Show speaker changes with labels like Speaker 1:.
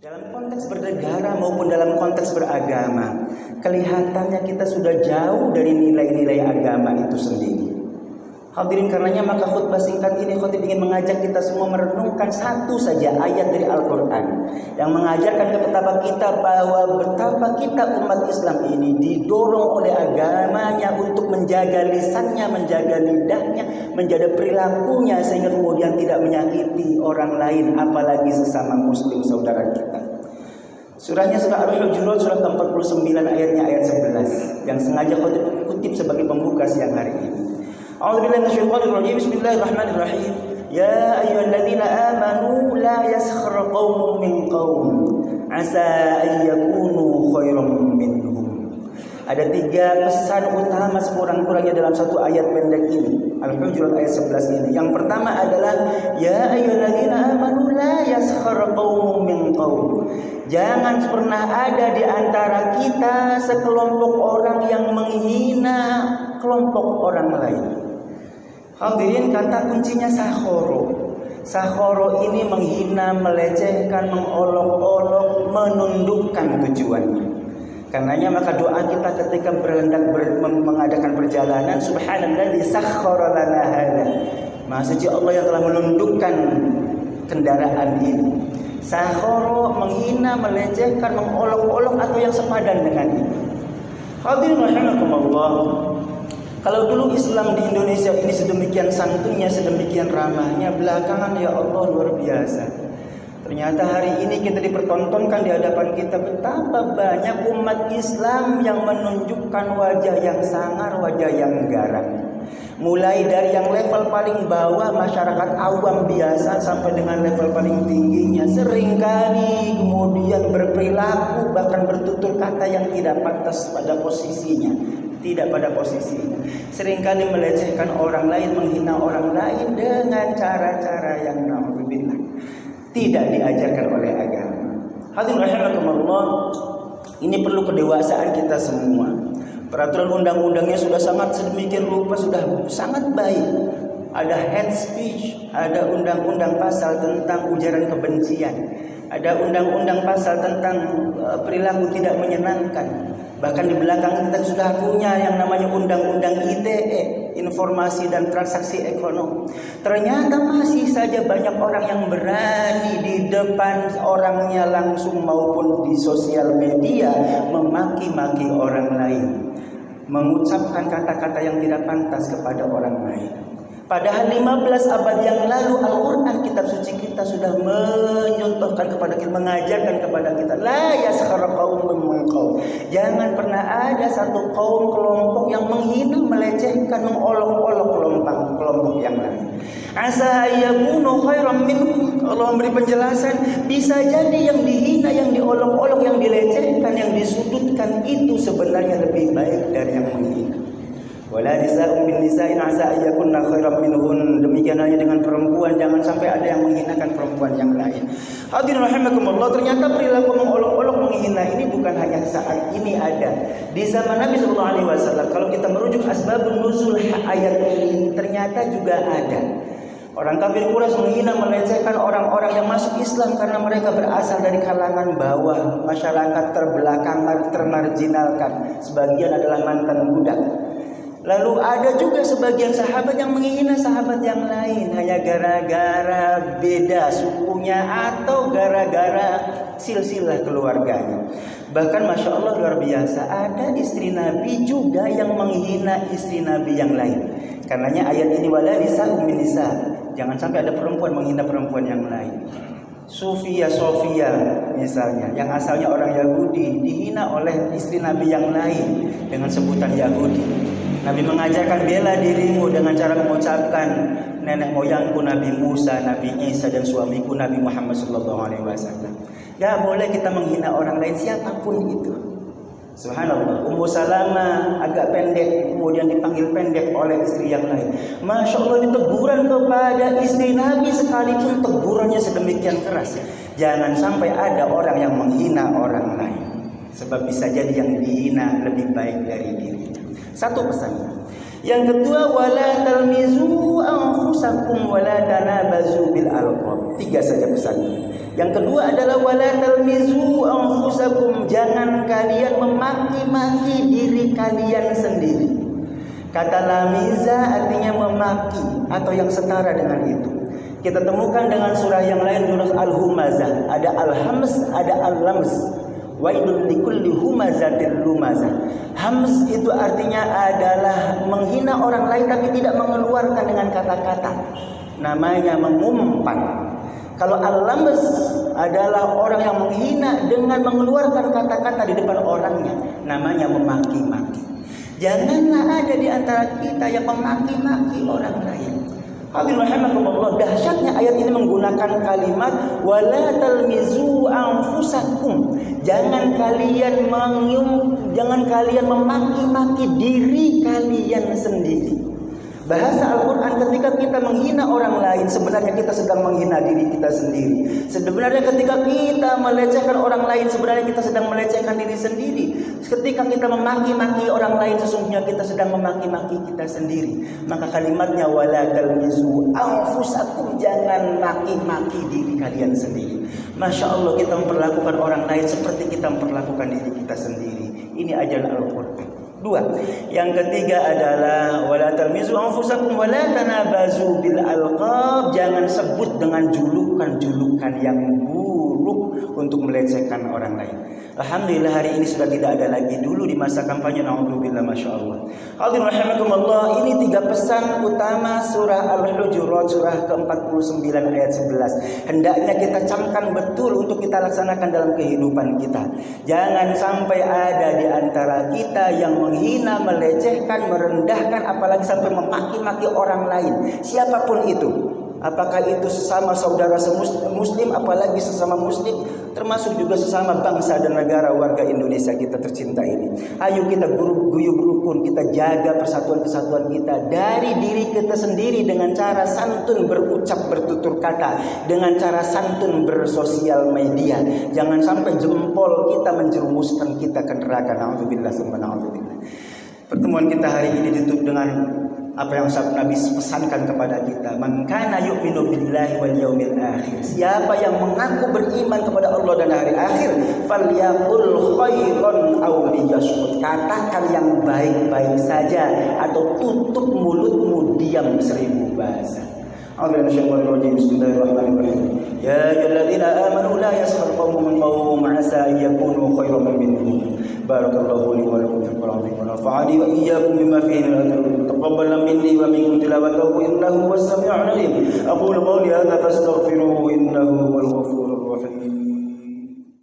Speaker 1: Dalam konteks bernegara maupun dalam konteks beragama, kelihatannya kita sudah jauh dari nilai-nilai agama itu sendiri. Hadirin, karenanya maka khutbah singkat ini khotib ingin mengajak kita semua merenungkan satu saja ayat dari Al-Quran yang mengajarkan betapa kita umat Islam ini didorong oleh agamanya untuk menjaga lisannya, menjaga lidahnya, menjaga perilakunya sehingga kemudian tidak menyakiti orang lain, apalagi sesama muslim saudara kita. Surahnya surah Al-Hujurat, surah ke-49 ayatnya ayat 11 yang sengaja khotib kutip sebagai pembuka siang hari ini. A'udzubillahi minasyaitonir rajim. Bismillahirrahmanirrahim. Ya ayyuhalladzina amanu la yaskhar qaumun min qaum asa an yakunu khairam minhum. Ada 3 pesan utama sekurang-kurangnya dalam satu ayat pendek ini, Al-Hujurat ayat 11 ini. Yang pertama adalah ya ayyuhalladzina amanu la yaskhar qaumun min qaum. Jangan pernah ada di antara kita sekelompok orang yang menghina kelompok orang lain. Hadirin, kata kuncinya sakhoro. Sakhoro ini menghina, melecehkan, mengolok-olok, menundukkan tujuannya. Karenanya maka doa kita ketika mengadakan perjalanan, subhanalladzi sakhkhara lana hadza. Maha suci Allah yang telah menundukkan kendaraan ini. Sakhoro menghina, melecehkan, mengolok-olok atau yang sepadan dengan itu. Hadirin rahimakumullah. Kalau dulu Islam di Indonesia ini sedemikian santunnya, sedemikian ramahnya, belakangan ya Allah luar biasa. Ternyata hari ini kita dipertontonkan di hadapan kita betapa banyak umat Islam yang menunjukkan wajah yang sangar, wajah yang garang. Mulai dari yang level paling bawah masyarakat awam biasa sampai dengan level paling tingginya, seringkali kemudian berperilaku bahkan bertutur kata yang tidak pantas pada posisinya, tidak pada posisinya. Seringkali melecehkan orang lain, menghina orang lain dengan cara-cara yang na'udzubillah tidak diajarkan oleh agama. Hadirin rahimakumullah, ini perlu kedewasaan kita semua. Peraturan undang-undangnya sudah sangat sedemikian rupa, sudah sangat baik. Ada hate speech, ada undang-undang pasal tentang ujaran kebencian, ada undang-undang pasal tentang perilaku tidak menyenangkan. Bahkan di belakang kita sudah punya yang namanya undang-undang ITE, informasi dan transaksi ekonomi. Ternyata masih saja banyak orang yang berani di depan orangnya langsung maupun di sosial media memaki-maki orang lain, mengucapkan kata-kata yang tidak pantas kepada orang lain. Padahal 15 abad yang lalu Al-Quran, kitab suci kita, sudah menyontohkan kepada kita, mengajarkan kepada kita, la yaskhar qaumun min qaum. Jangan pernah ada satu kaum, kelompok yang menghina, melecehkan, mengolok-olok kelompok yang lain. Asa yakunu khairam minhum. Allah memberi penjelasan, bisa jadi yang dihina, yang diolok-olok, yang dilecehkan, yang disudutkan itu sebenarnya lebih baik dari yang menghina. Wala nisa'un bin nisa'in asa ayakunna khairam minhun. Demikian halnya dengan perempuan, jangan sampai ada yang menghinakan perempuan yang lain. Hadirin rahimakumullah, ternyata perilaku mengolok-olok, menghina ini bukan hanya saat ini ada. Di zaman Nabi sallallahu alaihi wasallam, kalau kita merujuk asbabun nuzul ayat ini, ternyata juga ada. Orang kafir Quraisy menghina, melecehkan orang-orang yang masuk Islam karena mereka berasal dari kalangan bawah, masyarakat terbelakang, termarginalkan. Sebagian adalah mantan budak. Lalu ada juga sebagian sahabat yang menghina sahabat yang lain hanya gara-gara beda sukunya atau gara-gara silsilah keluarganya. Bahkan Masya Allah luar biasa, ada istri Nabi juga yang menghina istri Nabi yang lain. Karenanya ayat ini wala nisa'un min nisa'. Jangan sampai ada perempuan menghina perempuan yang lain. Sofia misalnya, yang asalnya orang Yahudi, dihina oleh istri Nabi yang lain dengan sebutan Yahudi. Nabi mengajarkan bela dirimu dengan cara mengucapkan nenek moyangku Nabi Musa, Nabi Isa, dan suamiku Nabi Muhammad SAW. Gak boleh kita menghina orang lain siapapun itu. Subhanallah, Ummu Salamah agak pendek, kemudian dipanggil pendek oleh istri yang lain. Masya Allah, ini teguran kepada istri Nabi sekalipun tegurannya sedemikian keras. Jangan sampai ada orang yang menghina orang lain, sebab bisa jadi yang dihina lebih baik dari dirinya. Satu pesan. Yang kedua, wala talmizu anfusakum wala tanabazu bil alqab. 3 saja pesannya. Yang kedua adalah wala talmizu anfusakum, jangan kalian memaki-maki diri kalian sendiri. Kata lamiza artinya memaki atau yang setara dengan itu. Kita temukan dengan surah yang lain, surah Al-Humazah, ada Al-Hams, ada Al-Lams. Wailul likulli humazatil lumazah. Hams itu artinya adalah menghina orang lain tapi tidak mengeluarkan dengan kata-kata. Namanya mengumpat. Kalau al-lams adalah orang yang menghina dengan mengeluarkan kata-kata di depan orangnya. Namanya memaki-maki. Janganlah ada di antara kita yang memaki-maki orang lain. Hadirin rahimakumullah, dahsyatnya ayat ini menggunakan kalimat wala talmizu anfusakum. Jangan kalian memaki-maki diri kalian sendiri. Bahasa Al-Quran ketika kita menghina orang lain, sebenarnya kita sedang menghina diri kita sendiri. Sebenarnya ketika kita melecehkan orang lain, sebenarnya kita sedang melecehkan diri sendiri. Ketika kita memaki-maki orang lain, sesungguhnya kita sedang memaki-maki kita sendiri. Maka kalimatnya wala talmizu anfusakum, jangan maki-maki diri kalian sendiri. Masya Allah, kita memperlakukan orang lain seperti kita memperlakukan diri kita sendiri. Ini ajaran Al-Quran. Dua, yang ketiga adalah wala talmizu anfusakum wala tanabazu bil alqab, jangan sebut dengan julukan-julukan yang buruk untuk melecehkan orang lain. Alhamdulillah hari ini sudah tidak ada lagi. Dulu di masa kampanye, naudzubillah, masya Allah. Hadirin rahimakumullah, ini 3 pesan utama surah Al-Hujurat, surah ke-49 ayat 11. Hendaknya kita camkan betul untuk kita laksanakan dalam kehidupan kita. Jangan sampai ada di antara kita yang menghina, melecehkan, merendahkan, apalagi sampai memaki-maki orang lain, siapapun itu. Apakah itu sesama saudara muslim, apalagi sesama muslim, termasuk juga sesama bangsa dan negara warga Indonesia kita tercinta ini. Ayo kita guyub rukun, kita jaga persatuan-kesatuan kita dari diri kita sendiri dengan cara santun berucap bertutur kata, dengan cara santun bersosial media. Jangan sampai jempol kita menjerumuskan kita ke neraka. Na'udzubillah tsumma na'udzubillah. Pertemuan kita hari ini ditutup dengan apa yang Nabi pesankan kepada kita, man kana yu'minu billahi wal yaumil akhir, siapa yang mengaku beriman kepada Allah dan hari akhir, falyaqul khairan aw liyasmut, katakan yang baik-baik saja atau tutup mulutmu diam 1000 bahasa. Bismillahirrahmanirrahim. Ya ayyuhalladzina amanu la yaskhar qaumun min qaumin 'asa an yakunu khairan minhum. Barakallahu li wa lakum fil Qur'ani wa nafa'ani wa iyyakum bima fihi min al-ayati. Taqabbal minni wa minkum tilawatahu innahu was-sami'ul 'alim. Aqulu qawli hadha fastaghfiruhu innahu huwal ghafurur